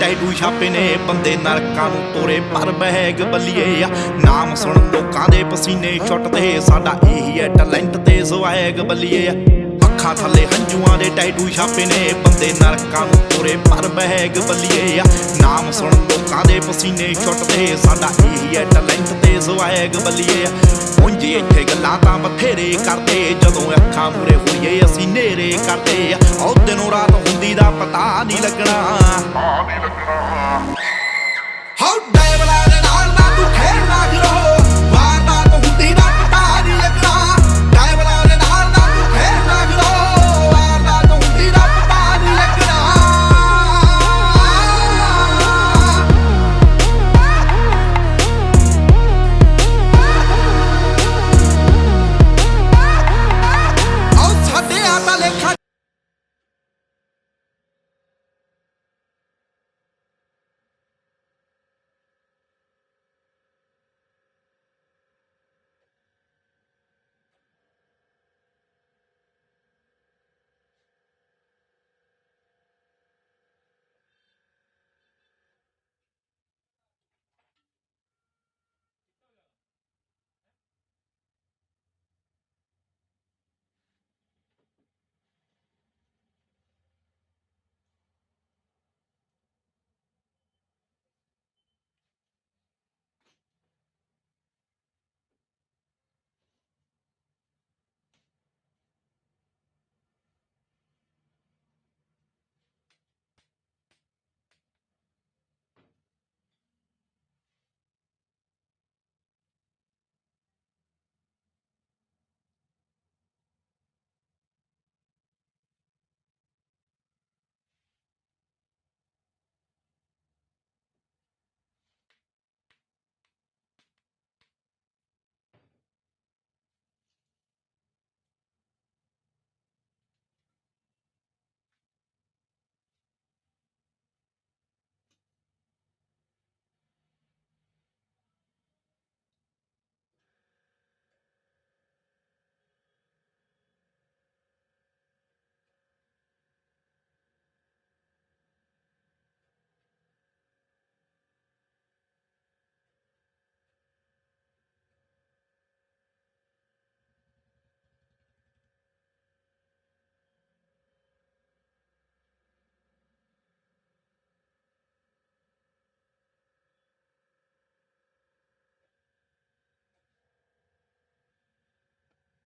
tattoo ਛਾਪੇ ਨੇ ਬੰਦੇ ਨਰਕਾਂ ਨੂੰ ਤੋਰੇ ਪਰ ਬਹਿਗ ਬੱਲੀਏ ਆ ਨਾਮ ਸੁਣ ਲੋਕਾਂ ਦੇ ਪਸੀਨੇ ਛੁੱਟਦੇ ਸਾਡਾ ਇਹੀ ਹੈ ਟੈਲੈਂਟ ਤੇ ਸਵੈਗ ਬੱਲੀਏ ਆ ਅੱਖਾਂ ਥੱਲੇ ਹੰਝੂਆਂ ਦੇ ਟੈਟੂ ਛਾਪੇ ਨੇ ਬੰਦੇ ਨਰਕਾਂ ਨੂੰ ਤੋਰੇ ਪਰ ਬਹਿਗ ਬੱਲੀਏ ਆ ਨਾਮ ਸੁਣ ਲੋਕਾਂ ਦੇ ਪਸੀਨੇ ਛੁੱਟਦੇ ਸਾਡਾ ਇਹੀ ਹੈ ਟੈਲੈਂਟ ਤੇ ਸਵੈਗ ਬੱਲੀਏ ਆ ਉਂਝ ਇੱਥੇ ਗੱਲਾਂ ਤਾਂ ਬਥੇਰੇ ਕਰਦੇ ਜਦੋਂ ਅੱਖਾਂ ਮੂਰੇ ਹੋਈਏ ਅਸੀਂ ਨੇਰੇ ਕਰਦੇ ਆ ਉਹ ਦਿਨੋਂ ਰਾਤ ਹੁੰਦੀ ਦਾ ਪਤਾ ਨਹੀਂ ਲੱਗਣਾ ਹਾਉ ਡੈਵਲਾਂ ਦੇ ਨਾਲ ਨਾ ਤੂੰ ਖੇਡਣਾ ਫਿਰੋ